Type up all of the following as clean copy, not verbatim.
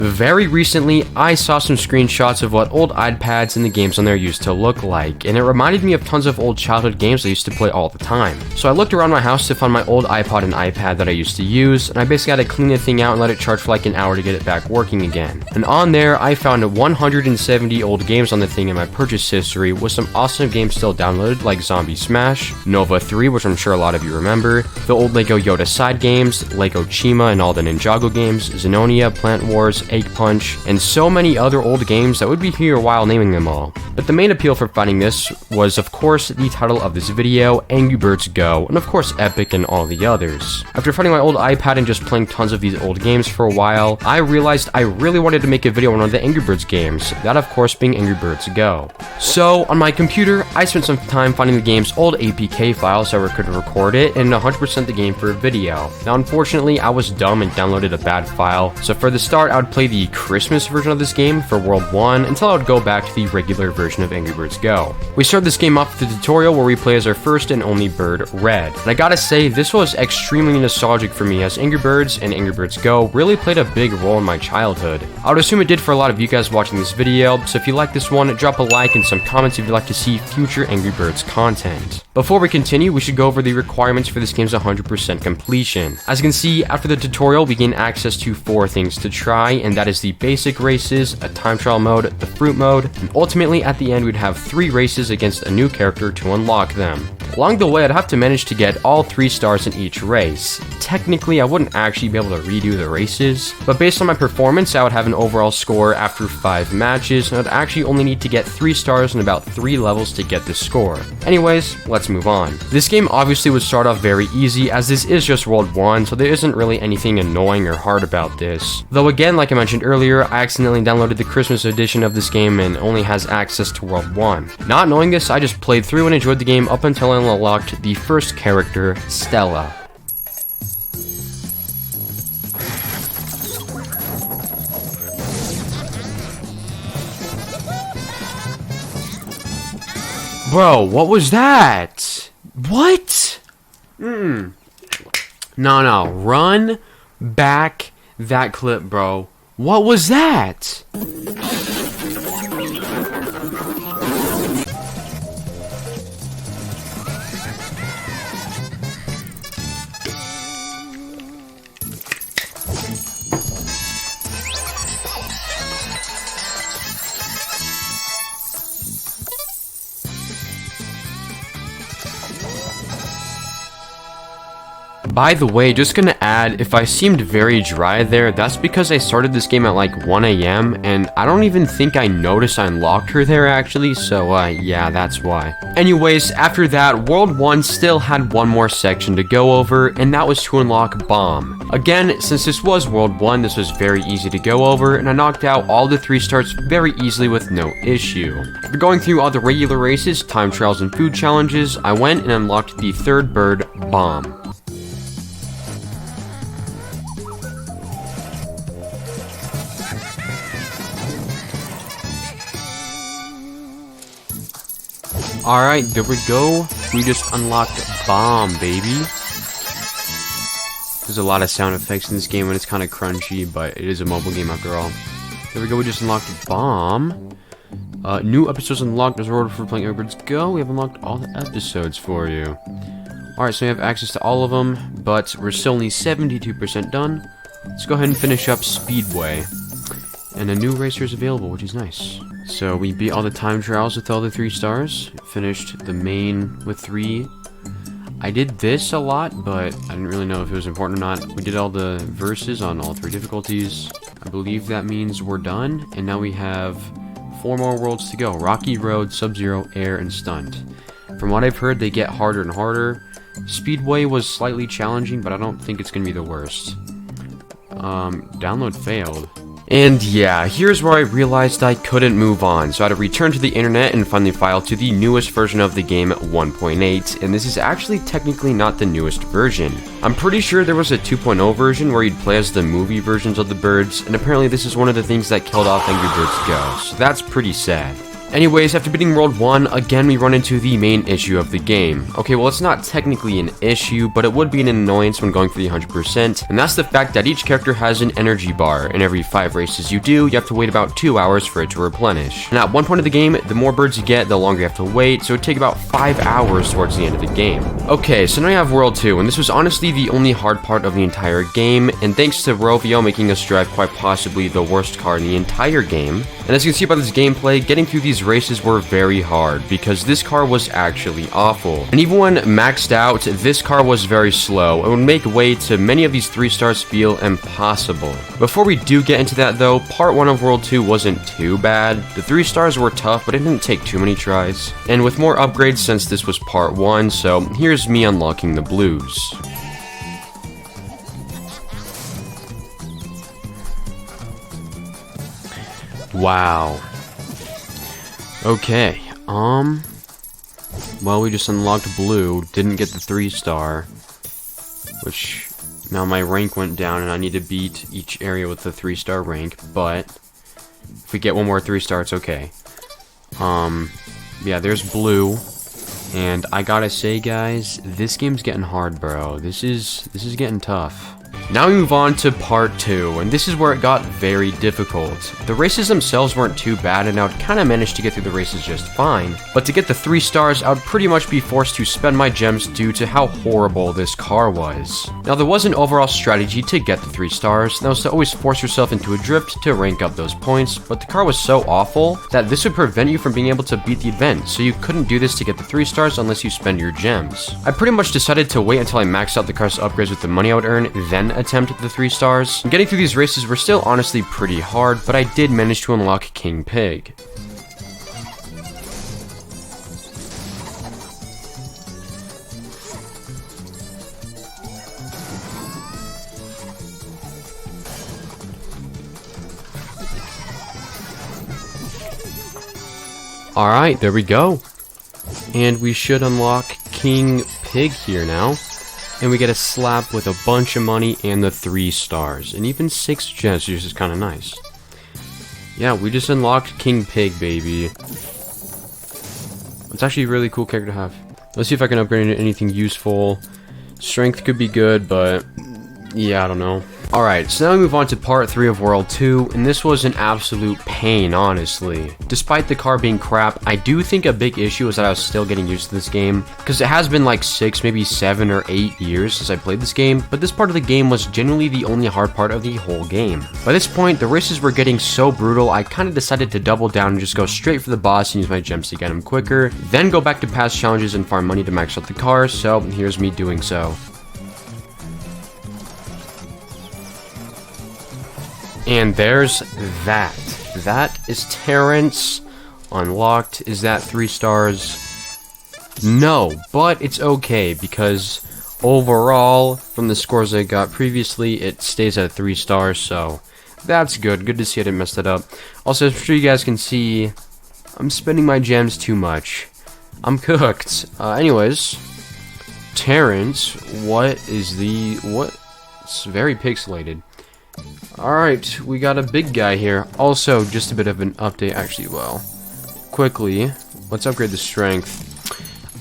Very recently, I saw some screenshots of what old iPads and the games on there used to look like, and it reminded me of tons of old childhood games I used to play all the time. So I looked around my house to find my old iPod and iPad that I used to use, and I basically had to clean the thing out and let it charge for like an hour to get it back working again. And on there, I found 170 old games on the thing in my purchase history, with some awesome games still downloaded like Zombie Smash, Nova 3, which I'm sure a lot of you remember, the old Lego Yoda side games, Lego Chima and all the Ninjago games, Xenonia, Plant Wars, Egg Punch, and so many other old games that would be here a while naming them all. But the main appeal for finding this was, of course, the title of this video, Angry Birds Go, and of course Epic and all the others. After finding my old iPad and just playing tons of these old games for a while, I realized I really wanted to make a video on one of the Angry Birds games, that of course being Angry Birds Go. So, on my computer, I spent some time finding the game's old APK files so I could record it and 100% the game for a video. Now unfortunately, I was dumb and downloaded a bad file, so for the start I would play the Christmas version of this game for World 1 until I would go back to the regular version of Angry Birds Go. We start this game off with the tutorial where we play as our first and only bird, Red. And I gotta say, this was extremely nostalgic for me as Angry Birds and Angry Birds Go really played a big role in my childhood. I would assume it did for a lot of you guys watching this video, so if you like this one, drop a like and some comments if you'd like to see future Angry Birds content. Before we continue, we should go over the requirements for this game's 100% completion. As you can see, after the tutorial, we gain access to 4 things to try, and that is the basic races, a time trial mode, the fruit mode, and ultimately at the end we'd have 3 races against a new character to unlock them. Along the way, I'd have to manage to get all 3 stars in each race. Technically, I wouldn't actually be able to redo the races, but based on my performance, I would have an overall score after 5 matches, and I'd actually only need to get 3 stars in about 3 levels to get this score. Anyways, let's move on. This game obviously would start off very easy, as this is just World 1, so there isn't really anything annoying or hard about this. Though again, like I mentioned earlier, I accidentally downloaded the Christmas edition of this game and only has access to World 1. Not knowing this, I just played through and enjoyed the game up until I unlocked the first character, Stella. Bro, what was that? What? No, run back that clip, bro. What was that? By the way, just gonna add, if I seemed very dry there, that's because I started this game at like 1 AM, and I don't even think I noticed I unlocked her there actually, so yeah, that's why. Anyways, after that, World 1 still had one more section to go over, and that was to unlock Bomb. Again, since this was World 1, this was very easy to go over, and I knocked out all the 3 stars very easily with no issue. After going through all the regular races, time trials, and food challenges, I went and unlocked the 3rd bird, Bomb. Alright, there we go. We just unlocked Bomb, baby. There's a lot of sound effects in this game and it's kind of crunchy, but it is a mobile game after all. There we go, we just unlocked Bomb. New episodes unlocked as order for playing Angry Birds Go. We have unlocked all the episodes for you. Alright, so we have access to all of them, but we're still only 72% done. Let's go ahead and finish up Speedway. And a new racer is available, which is nice. So we beat all the time trials with all the 3 stars. Finished the main with 3. I did this a lot, but I didn't really know if it was important or not. We did all the verses on all 3 difficulties. I believe that means we're done. And now we have 4 more worlds to go. Rocky Road, Sub-Zero, Air, and Stunt. From what I've heard, they get harder and harder. Speedway was slightly challenging, but I don't think it's going to be the worst. Download failed. And yeah, here's where I realized I couldn't move on, so I had to return to the internet and find the file to the newest version of the game, 1.8, and this is actually technically not the newest version. I'm pretty sure there was a 2.0 version where you'd play as the movie versions of the birds, and apparently this is one of the things that killed off Angry Birds Go, so that's pretty sad. Anyways, after beating World 1, again we run into the main issue of the game. Okay, well it's not technically an issue, but it would be an annoyance when going for the 100%, and that's the fact that each character has an energy bar, and every 5 races you do, you have to wait about 2 hours for it to replenish. And at one point of the game, the more birds you get, the longer you have to wait, so it would take about 5 hours towards the end of the game. Okay, so now you have World 2, and this was honestly the only hard part of the entire game, and thanks to Rovio making us drive quite possibly the worst car in the entire game. And as you can see by this gameplay, getting through these races were very hard, because this car was actually awful. And even when maxed out, this car was very slow, and would make way to many of these 3 stars feel impossible. Before we do get into that though, part 1 of World 2 wasn't too bad. The 3 stars were tough, but it didn't take too many tries. And with more upgrades since this was part 1, so here's me unlocking the blues. Wow. Okay, well, we just unlocked blue, didn't get the 3 star, which, now my rank went down and I need to beat each area with the 3 star rank, but if we get one more 3 star, it's okay. Yeah, there's blue, and I gotta say, guys, this game's getting hard, bro. This is getting tough. Now we move on to part 2, and this is where it got very difficult. The races themselves weren't too bad, and I would kind of manage to get through the races just fine. But to get the 3 stars, I would pretty much be forced to spend my gems due to how horrible this car was. Now there was an overall strategy to get the 3 stars, and that was to always force yourself into a drift to rank up those points, but the car was so awful that this would prevent you from being able to beat the event, so you couldn't do this to get the 3 stars unless you spend your gems. I pretty much decided to wait until I maxed out the car's upgrades with the money I would earn, then attempt the 3 stars. Getting through these races were still honestly pretty hard, but I did manage to unlock King Pig. Alright, there we go. And we should unlock King Pig here now. And we get a slap with a bunch of money and the 3 stars. And even 6 gems, which is kind of nice. Yeah, we just unlocked King Pig, baby. It's actually a really cool character to have. Let's see if I can upgrade into anything useful. Strength could be good, but yeah, I don't know. Alright, so now we move on to part 3 of World 2, and this was an absolute pain, honestly. Despite the car being crap, I do think a big issue is that I was still getting used to this game, because it has been like 6, maybe 7 or 8 years since I played this game, but this part of the game was genuinely the only hard part of the whole game. By this point, the races were getting so brutal, I kind of decided to double down and just go straight for the boss and use my gems to get him quicker, then go back to past challenges and farm money to max out the car, so here's me doing so. And there's that. That is Terrence. Unlocked. Is that 3 stars? No, but it's okay because overall, from the scores I got previously, it stays at 3 stars, so that's good. Good to see I didn't mess that up. Also, I'm sure you guys can see, I'm spending my gems too much. I'm cooked. Anyways, Terrence, it's very pixelated. Alright, we got a big guy here. Also, just a bit of an update, actually, well, quickly, let's upgrade the strength.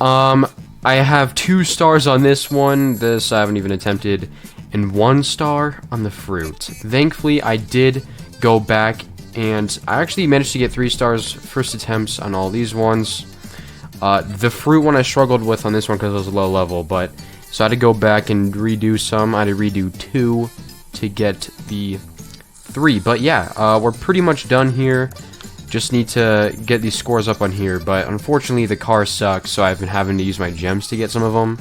I have 2 stars on this one, this I haven't even attempted, and 1 star on the fruit. Thankfully, I did go back, and I actually managed to get 3 stars first attempts on all these ones. The fruit one I struggled with on this one because it was low level, but, so I had to go back and redo some. I had to redo 2 to get the 3, but yeah, we're pretty much done here. Just need to get these scores up on here, but unfortunately the car sucks, so I've been having to use my gems to get some of them,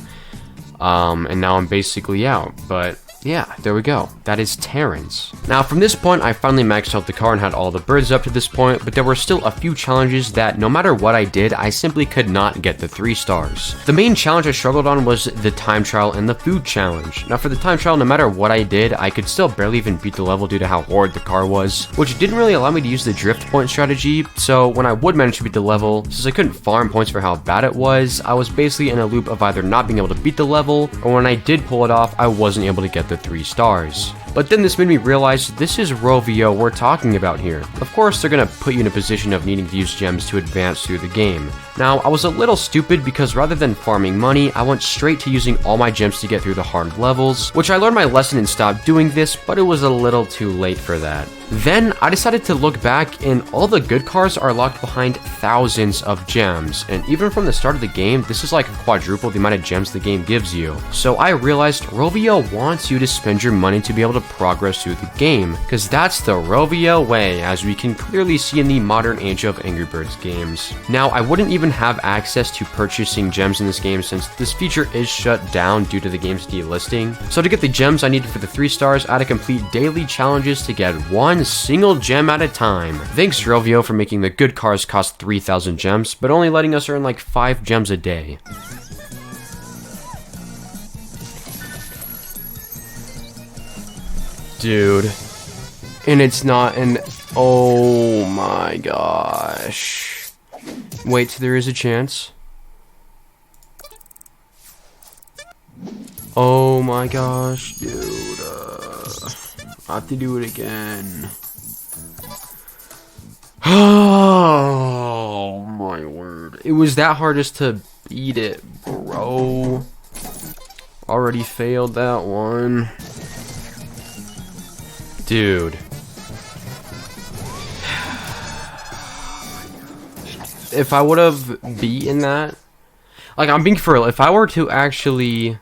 and now I'm basically out, but yeah, there we go. That is Terrence. Now, from this point, I finally maxed out the car and had all the birds up to this point, but there were still a few challenges that, no matter what I did, I simply could not get the 3 stars. The main challenge I struggled on was the time trial and the food challenge. Now, for the time trial, no matter what I did, I could still barely even beat the level due to how horrid the car was, which didn't really allow me to use the drift point strategy, so when I would manage to beat the level, since I couldn't farm points for how bad it was, I was basically in a loop of either not being able to beat the level, or when I did pull it off, I wasn't able to get the 3 stars. But then this made me realize this is Rovio we're talking about here. Of course, they're gonna put you in a position of needing to use gems to advance through the game. Now, I was a little stupid because rather than farming money, I went straight to using all my gems to get through the hard levels, which I learned my lesson and stopped doing this, but it was a little too late for that. Then, I decided to look back, and all the good cars are locked behind thousands of gems, and even from the start of the game, this is like quadruple the amount of gems the game gives you. So I realized Rovio wants you to spend your money to be able to progress through the game, because that's the Rovio way, as we can clearly see in the modern age of Angry Birds games. Now, I wouldn't even have access to purchasing gems in this game since this feature is shut down due to the game's delisting. So to get the gems I needed for the 3 stars, I had to complete daily challenges to get one single gem at a time. Thanks Rovio for making the good cars cost 3,000 gems, but only letting us earn like 5 gems a day. Dude. And it's not an... Oh my gosh. Wait, there is a chance. Oh my gosh, dude. I have to do it again. Oh my word. It was that hard just to beat it, bro. Already failed that one. Dude. If I would have beaten that, like, I'm being for real, if I were to actually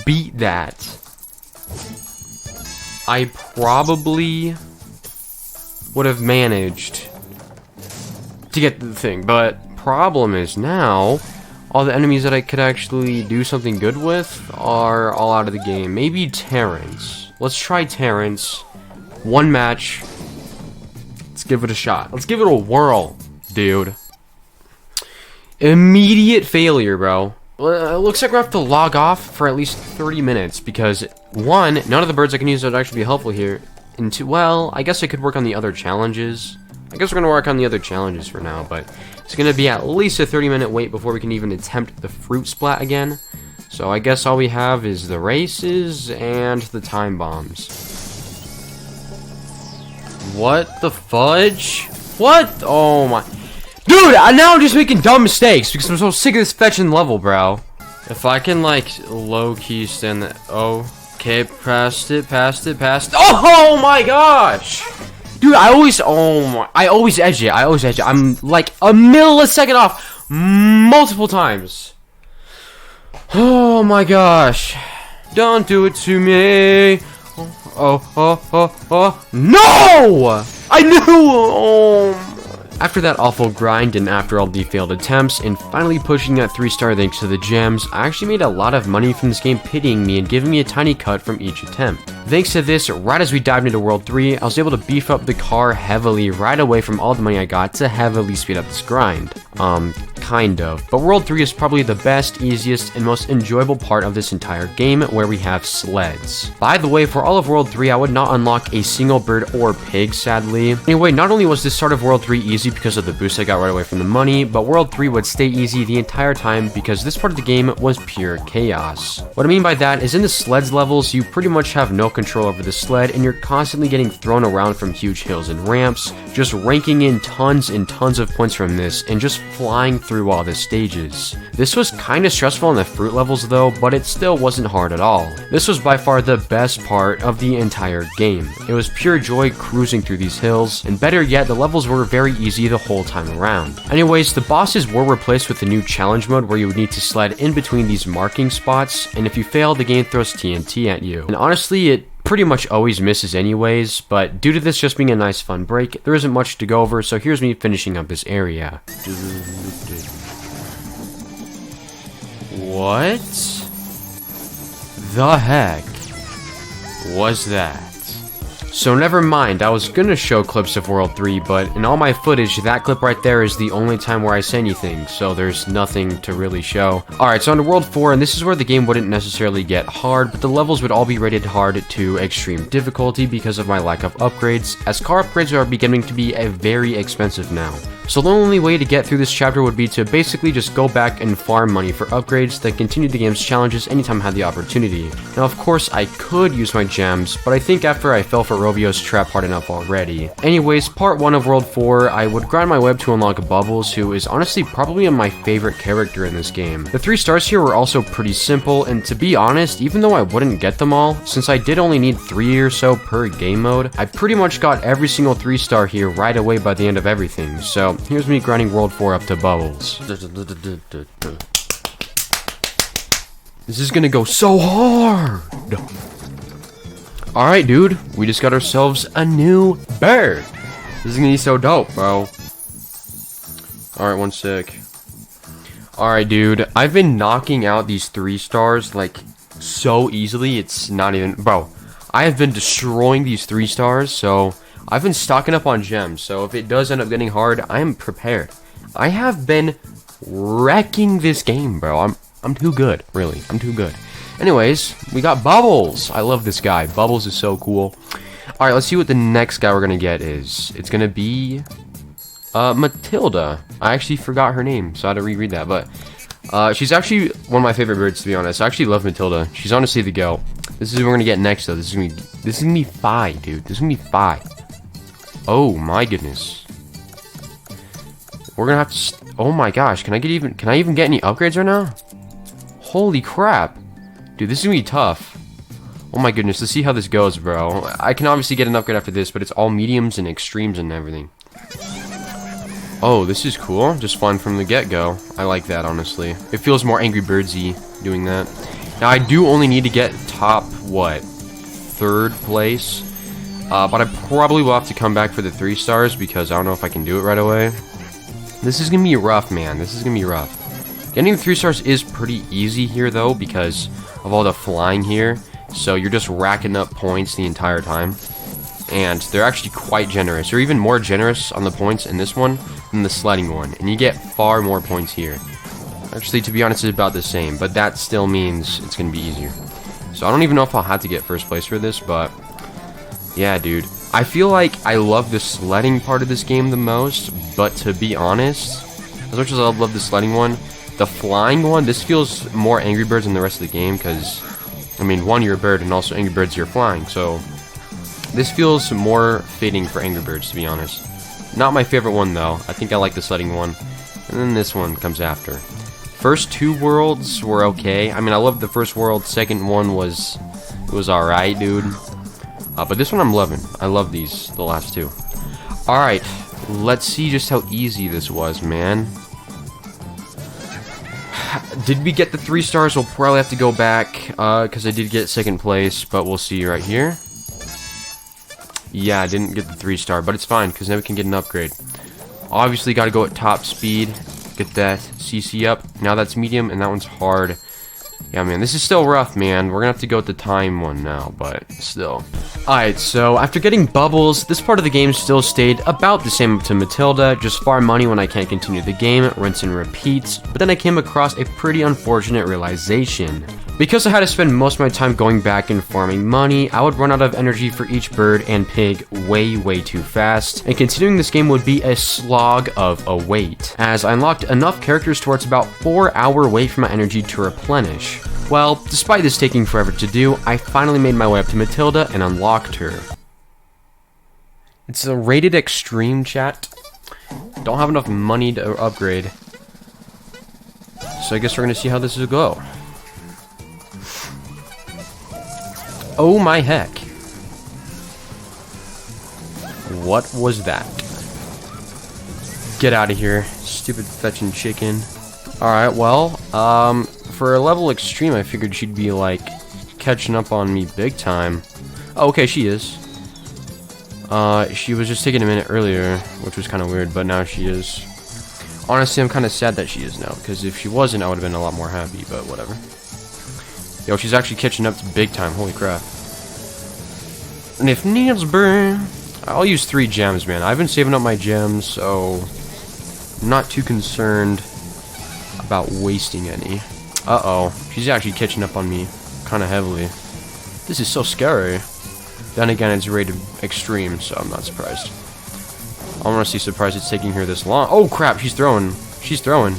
beat that, I probably would have managed to get the thing. But problem is now, all the enemies that I could actually do something good with are all out of the game. Maybe Terrence. Let's try Terrence. One match. Let's give it a shot. Let's give it a whirl, dude. Immediate failure, bro. Well, it looks like we have to log off for at least 30 minutes because, one, none of the birds I can use would actually be helpful here. And two, well, I guess I could work on the other challenges. I guess we're going to work on the other challenges for now, but it's going to be at least a 30-minute wait before we can even attempt the fruit splat again. So I guess all we have is the races and the time bombs. What the fudge? What? Oh my... Dude, now I'm just making dumb mistakes because I'm so sick of this fetching level, bro. If I can, like, low-key stand the... Okay, passed it. Oh my gosh! Dude, I always edge it. I'm, like, a millisecond off multiple times. Oh my gosh. Don't do it to me. Oh. No! I knew! Oh. After that awful grind and after all the failed attempts and finally pushing that 3-star thanks to the gems, I actually made a lot of money from this game pitying me and giving me a tiny cut from each attempt. Thanks to this, right as we dived into World 3, I was able to beef up the car heavily right away from all the money I got to heavily speed up this grind. Kind of. But World 3 is probably the best, easiest, and most enjoyable part of this entire game where we have sleds. By the way, for all of World 3, I would not unlock a single bird or pig, sadly. Anyway, not only was this start of World 3 easy because of the boost I got right away from the money, but World 3 would stay easy the entire time because this part of the game was pure chaos. What I mean by that is in the sleds levels, you pretty much have no control over the sled and you're constantly getting thrown around from huge hills and ramps, just ranking in tons and tons of points from this and just flying through all the stages. This was kinda stressful on the fruit levels though, but it still wasn't hard at all. This was by far the best part of the entire game. It was pure joy cruising through these hills, and better yet, the levels were very easy the whole time around. Anyways, the bosses were replaced with a new challenge mode where you would need to sled in between these marking spots, and if you fail, the game throws TNT at you. And honestly, it pretty much always misses anyways, but due to this just being a nice fun break, there isn't much to go over, so here's me finishing up this area. What the heck was that? So never mind, I was gonna show clips of World 3, but in all my footage, that clip right there is the only time where I say anything, so there's nothing to really show. Alright, so on to World 4, and this is where the game wouldn't necessarily get hard, but the levels would all be rated hard to extreme difficulty because of my lack of upgrades, as car upgrades are beginning to be very expensive now. So the only way to get through this chapter would be to basically just go back and farm money for upgrades, then continue the game's challenges anytime I had the opportunity. Now of course I could use my gems, but I think after I fell for Rovio's trap hard enough already. Anyways, part 1 of World 4, I would grind my way up to unlock Bubbles, who is honestly probably my favorite character in this game. The 3 stars here were also pretty simple, and to be honest, even though I wouldn't get them all, since I did only need 3 or so per game mode, I pretty much got every single 3-star here right away by the end of everything. So here's me grinding World 4 up to Bubbles. This is gonna go so hard! Alright, dude, we just got ourselves a new bird. This is gonna be so dope, bro. Alright, one sec. Alright, dude, I've been knocking out these 3 stars, like, so easily, it's not even... Bro, I have been destroying these 3 stars, so I've been stocking up on gems, so if it does end up getting hard, I am prepared. I have been wrecking this game, bro. I'm too good, really. I'm too good. Anyways, we got Bubbles. I love this guy. Bubbles is so cool. Alright, let's see what the next guy we're gonna get is. It's gonna be... Matilda. I actually forgot her name, so I had to reread that, but... she's actually one of my favorite birds, to be honest. I actually love Matilda. She's honestly the goat. This is what we're gonna get next, though. This is gonna be Fi, dude. This is gonna be Fi. Oh, my goodness. We're gonna have to... Oh my gosh, can I even get any upgrades right now? Holy crap. Dude, this is gonna be tough. Oh my goodness, let's see how this goes, bro. I can obviously get an upgrade after this, but it's all mediums and extremes and everything. Oh, this is cool. Just fun from the get-go. I like that, honestly. It feels more Angry Birdsy doing that. Now, I do only need to get top, what, 3rd place? But I probably will have to come back for the 3 stars because I don't know if I can do it right away. This is gonna be rough, man. This is gonna be rough. Getting the 3 stars is pretty easy here, though, because of all the flying here. So you're just racking up points the entire time. And they're actually quite generous. They're even more generous on the points in this one than the sledding one. And you get far more points here. Actually, to be honest, it's about the same. But that still means it's going to be easier. So I don't even know if I'll have to get 1st place for this, but... Yeah, dude. I feel like I love the sledding part of this game the most. But to be honest, as much as I love the sledding one, the flying one, this feels more Angry Birds than the rest of the game. Because, I mean, one, you're a bird, and also Angry Birds, you're flying. So... This feels more fitting for Angry Birds, to be honest. Not my favorite one, though. I think I like the sledding one. And then this one comes after. First 2 worlds were okay. I mean, I loved the first world. Second one was alright, dude. But this one I'm loving. I love these, the last 2. Alright, let's see just how easy this was, man. Did we get the 3 stars? We'll probably have to go back, because I did get 2nd place, but we'll see right here. Yeah, I didn't get the 3-star, but it's fine, because now we can get an upgrade. Obviously, got to go at top speed, get that CC up. Now that's medium, and that one's hard. Yeah, man, this is still rough, man. We're going to have to go with the time one now, but still. Alright, so after getting Bubbles, this part of the game still stayed about the same up to Matilda. Just farm money when I can't continue the game, rinse and repeat. But then I came across a pretty unfortunate realization. Because I had to spend most of my time going back and farming money, I would run out of energy for each bird and pig way too fast, and continuing this game would be a slog of a wait, as I unlocked enough characters to where it's about 4-hour wait for my energy to replenish. Well, despite this taking forever to do, I finally made my way up to Matilda and unlocked her. It's a rated extreme, chat. Don't have enough money to upgrade, so I guess we're gonna see how this will go. Oh my heck. What was that? Get out of here, stupid fetching chicken. Alright, well, for a level extreme, I figured she'd be, like, catching up on me big time. Oh, okay, she is. She was just taking a minute earlier, which was kind of weird, but now she is. Honestly, I'm kind of sad that she is now, because if she wasn't, I would have been a lot more happy, but whatever. Yo, she's actually catching up to big time. Holy crap. And if needs be, I'll use 3 gems, man. I've been saving up my gems, so I'm not too concerned about wasting any. Uh-oh. She's actually catching up on me kind of heavily. This is so scary. Then again, it's rated extreme, so I'm not surprised. I'm honestly surprised it's taking her this long. Oh crap, she's throwing. She's throwing.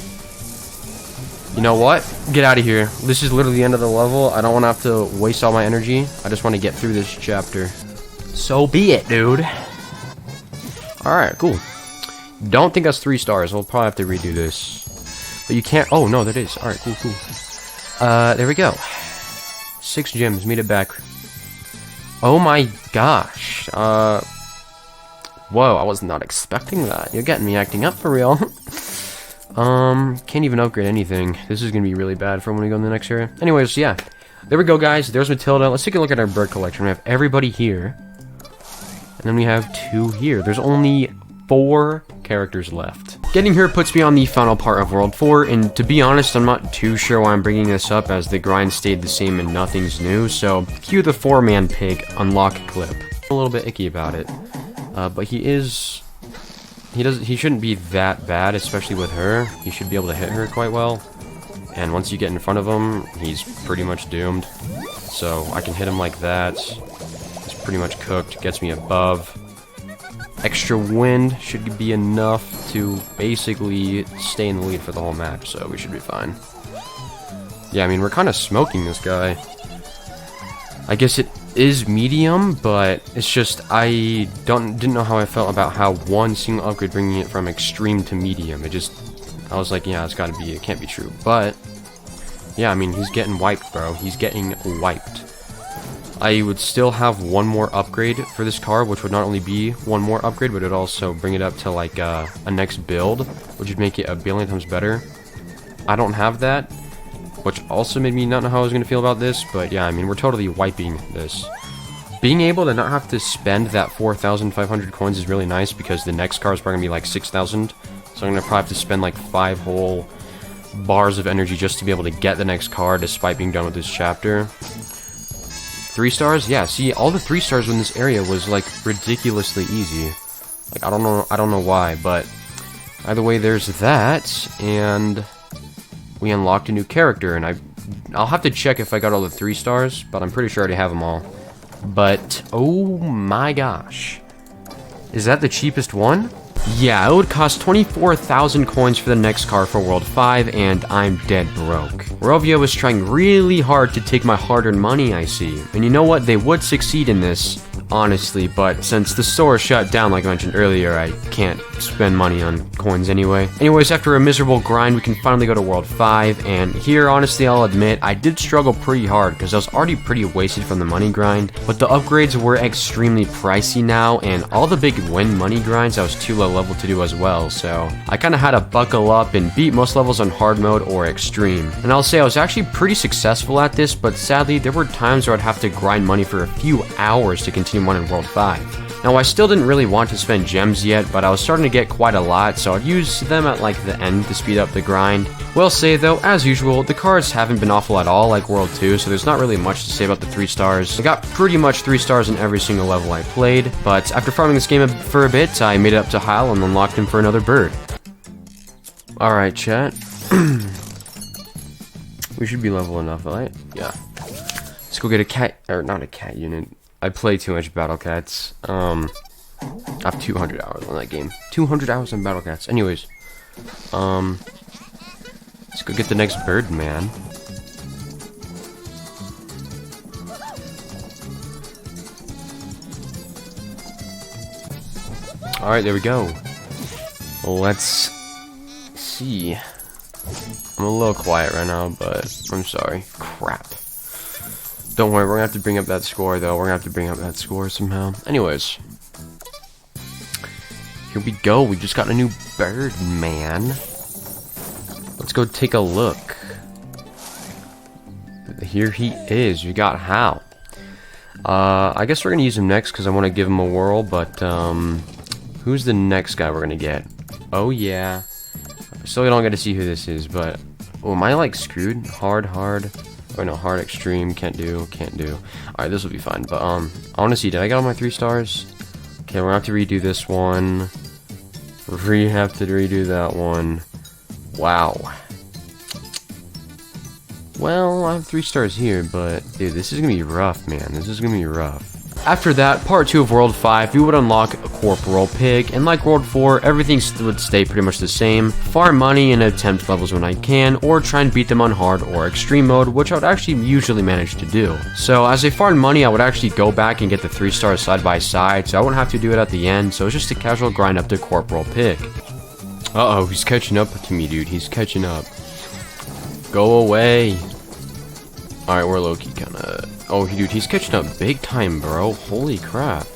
You know what? Get out of here. This is literally the end of the level. I don't want to have to waste all my energy. I just want to get through this chapter. So be it, dude. Alright, cool. Don't think that's 3 stars. We'll probably have to redo this. But you can't... Oh, no, that is. Alright, cool, cool. There we go. 6 gems. Meet it back. Oh my gosh. Whoa, I was not expecting that. You're getting me acting up for real. Can't even upgrade anything. This is gonna be really bad for when we go in the next area. Anyways, yeah. There we go, guys. There's Matilda. Let's take a look at our bird collection. We have everybody here. And then we have 2 here. There's only 4 characters left. Getting here puts me on the final part of World 4, and to be honest, I'm not too sure why I'm bringing this up, as the grind stayed the same and nothing's new, so cue the 4-man pig unlock clip. I'm a little bit icky about it, but he shouldn't be that bad, especially with her. He should be able to hit her quite well, and once you get in front of him, he's pretty much doomed. So I can hit him like that. He's pretty much cooked, gets me above. Extra wind should be enough to basically stay in the lead for the whole match, so we should be fine. Yeah, I mean, we're kind of smoking this guy. I guess it is medium, but it's just I didn't know how I felt about how one single upgrade bringing it from extreme to medium. I was like, yeah, it can't be true. But yeah, I mean, he's getting wiped, bro. He's getting wiped. I would still have one more upgrade for this car, which would not only be one more upgrade, but it would also bring it up to like a next build, which would make it a billion times better. I don't have that, which also made me not know how I was going to feel about this, but yeah, I mean, we're totally wiping this. Being able to not have to spend that 4,500 coins is really nice, because the next car is probably going to be like 6,000, so I'm going to probably have to spend like 5 whole bars of energy just to be able to get the next car, despite being done with this chapter. 3 stars? Yeah, see, all the 3 stars in this area was, like, ridiculously easy. Like, I don't know why, but either way, there's that, and we unlocked a new character, and I'll have to check if I got all the 3 stars, but I'm pretty sure I already have them all. But, oh my gosh. Is that the cheapest one? Yeah, it would cost 24,000 coins for the next car for World 5, and I'm dead broke. Rovio is trying really hard to take my hard-earned money, I see. And you know what? They would succeed in this, honestly, but since the store is shut down, like I mentioned earlier, I can't spend money on coins anyway. Anyways, after a miserable grind, we can finally go to World 5, and here, honestly, I'll admit, I did struggle pretty hard, because I was already pretty wasted from the money grind, but the upgrades were extremely pricey now, and all the big win money grinds I was too low level to do as well, so I kind of had to buckle up and beat most levels on hard mode or extreme. And I'll say I was actually pretty successful at this, but sadly, there were times where I'd have to grind money for a few hours to continue on in World 5. Now, I still didn't really want to spend gems yet, but I was starting to get quite a lot, so I'd use them at like the end to speed up the grind. Will say though, as usual, the cards haven't been awful at all like World 2, so there's not really much to say about the 3 stars. I got pretty much 3 stars in every single level I played, but after farming this game for a bit, I made it up to Hyle and unlocked him for another bird. Alright, chat. We should be level enough, right? Yeah. Let's go get a cat, or not a cat unit. I play too much Battle Cats. I have 200 hours on that game. 200 hours on Battle Cats. Anyways, let's go get the next bird, man. Alright, there we go. Let's see. I'm a little quiet right now, but I'm sorry. Crap. Don't worry, we're gonna have to bring up that score, though. We're gonna have to bring up that score somehow. Anyways. Here we go. We just got a new bird, man. Let's go take a look. Here he is. We got Hal. I guess we're gonna use him next because I want to give him a whirl, but, who's the next guy we're gonna get? Oh, yeah. Still don't get to see who this is, but... Oh, am I, like, screwed? Hard. Oh, no, hard, extreme, can't do. Alright, this will be fine, but, I want to see, did I get all my 3 stars? Okay, we're gonna have to redo this one. We have to redo that one. Wow. Well, I have 3 stars here, but, dude, this is gonna be rough, man. This is gonna be rough. After that, part 2 of World 5, we would unlock a Corporal Pig, and like World 4, everything would stay pretty much the same. Farm money and attempt levels when I can, or try and beat them on hard or extreme mode, which I would actually usually manage to do. So as I farmed money, I would actually go back and get the 3 stars side by side, so I wouldn't have to do it at the end, so it's just a casual grind up to Corporal Pig. Uh-oh, he's catching up to me, dude. He's catching up. Go away. Alright, we're low-key kinda... Oh, dude, he's catching up big time, bro. Holy crap.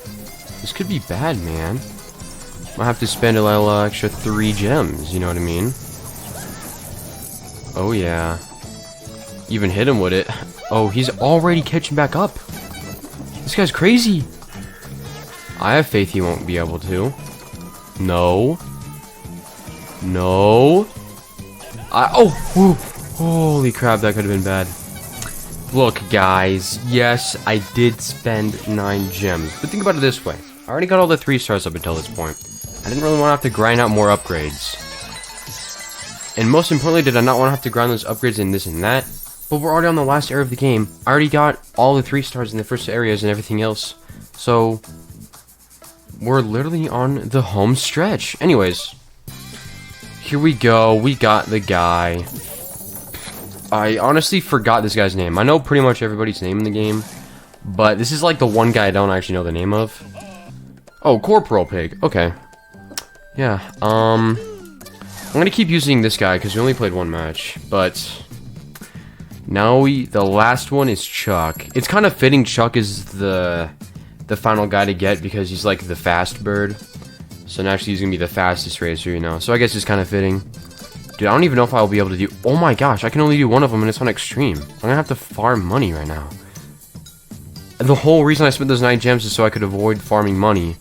This could be bad, man. I'll have to spend a little extra 3 gems, you know what I mean? Oh, yeah. Even hit him with it. Oh, he's already catching back up. This guy's crazy. I have faith he won't be able to. No. No. Oh! Whew. Holy crap, that could have been bad. Look, guys, yes, I did spend 9 gems, but think about it this way. I already got all the 3 stars up until this point. I didn't really want to have to grind out more upgrades. And most importantly, did I not want to have to grind those upgrades in this and that? But we're already on the last area of the game. I already got all the 3 stars in the first areas and everything else. So, we're literally on the home stretch. Anyways, here we go. We got the guy. I honestly forgot this guy's name. I know pretty much everybody's name in the game, but this is like the one guy I don't actually know the name of. Oh, Corporal Pig. Okay. Yeah, I'm gonna keep using this guy because we only played 1 match, but now the last one is Chuck. It's kind of fitting Chuck is the final guy to get because he's like the fast bird. So naturally he's gonna be the fastest racer, you know. So I guess it's kind of fitting. Dude, I don't even know if I'll be able to do... Oh my gosh, I can only do 1 of them and it's on extreme. I'm gonna have to farm money right now. The whole reason I spent those 9 gems is so I could avoid farming money.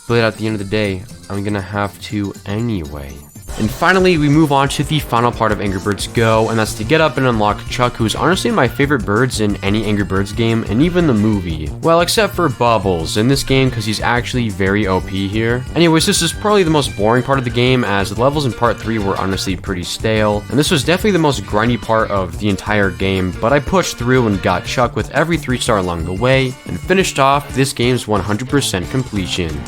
But at the end of the day, I'm gonna have to anyway. And finally, we move on to the final part of Angry Birds Go, and that's to get up and unlock Chuck, who's honestly my favorite birds in any Angry Birds game, and even the movie. Well, except for Bubbles in this game, because he's actually very OP here. Anyways, this is probably the most boring part of the game, as the levels in part 3 were honestly pretty stale, and this was definitely the most grindy part of the entire game, but I pushed through and got Chuck with every 3 star along the way, and finished off this game's 100% completion.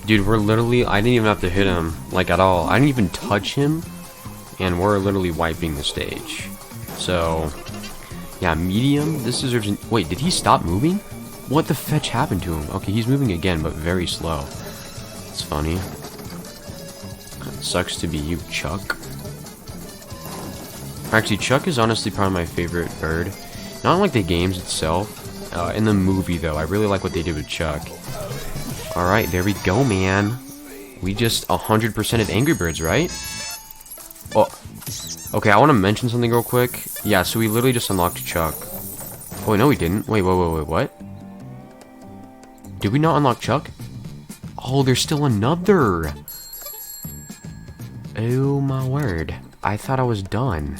Dude, we're literally, I didn't even have to hit him, like, at all. I didn't even touch him, and we're literally wiping the stage. So, yeah, medium, this deserves an... Wait, did he stop moving? What the fetch happened to him? Okay, he's moving again, but very slow. It's funny. Sucks to be you, Chuck. Actually, Chuck is honestly probably my favorite bird. Not like the games itself. In the movie, though, I really like what they did with Chuck. Alright, there we go, man. We just 100%ed Angry Birds, right? Oh, okay, I want to mention something real quick. Yeah, so we literally just unlocked Chuck. Oh, no, we didn't. Wait, what? Did we not unlock Chuck? Oh, there's still another. Oh, my word. I thought I was done.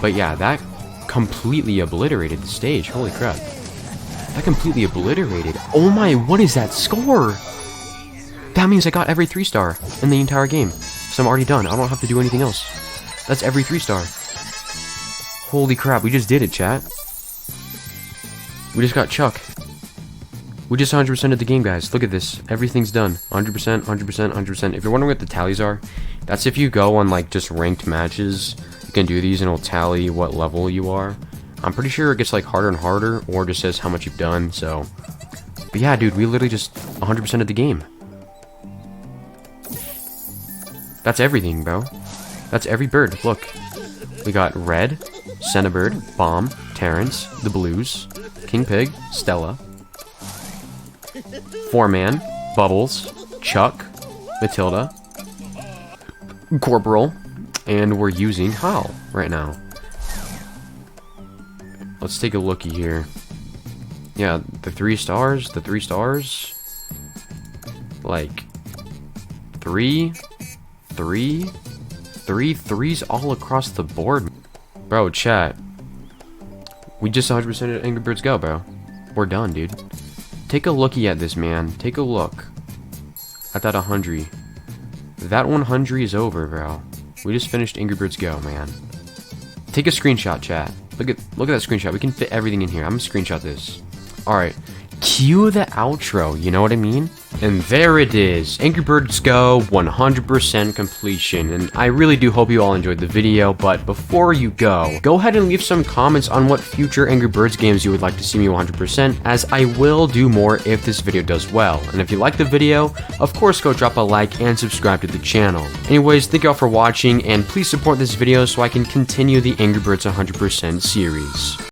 But yeah, that completely obliterated the stage. Holy crap. That completely obliterated. Oh my, what is that score? That means I got every 3 star in the entire game. So I'm already done. I don't have to do anything else. That's every 3 star. Holy crap, we just did it, chat. We just got Chuck. We just 100%ed the game, guys. Look at this. Everything's done. 100%, 100%, 100%. If you're wondering what the tallies are, that's if you go on, like, just ranked matches. You can do these and it'll tally what level you are. I'm pretty sure it gets like harder and harder, or just says how much you've done, so... But yeah, dude, we literally just 100% of the game. That's everything, bro. That's every bird, look. We got Red, Centibird, Bomb, Terrence, the Blues, King Pig, Stella, 4-Man, Bubbles, Chuck, Matilda, Corporal, and we're using Hal right now. Let's take a looky here. Yeah, the 3 stars, like, 3 threes all across the board. Bro, chat. We just 100% at Angry Birds Go, bro. We're done, dude. Take a looky at this, man. Take a look at that 100. That 100 is over, bro. We just finished Angry Birds Go, man. Take a screenshot, chat. Look at that screenshot. We can fit everything in here. I'm gonna screenshot this. All right. Cue the outro, you know what I mean? And there it is, Angry Birds Go 100% completion, and I really do hope you all enjoyed the video, but before you go ahead and leave some comments on what future Angry Birds games you would like to see me 100%, as I will do more if this video does well. And if you like the video, of course go drop a like and subscribe to the channel. Anyways, thank you all for watching, and please support this video so I can continue the Angry Birds 100% series.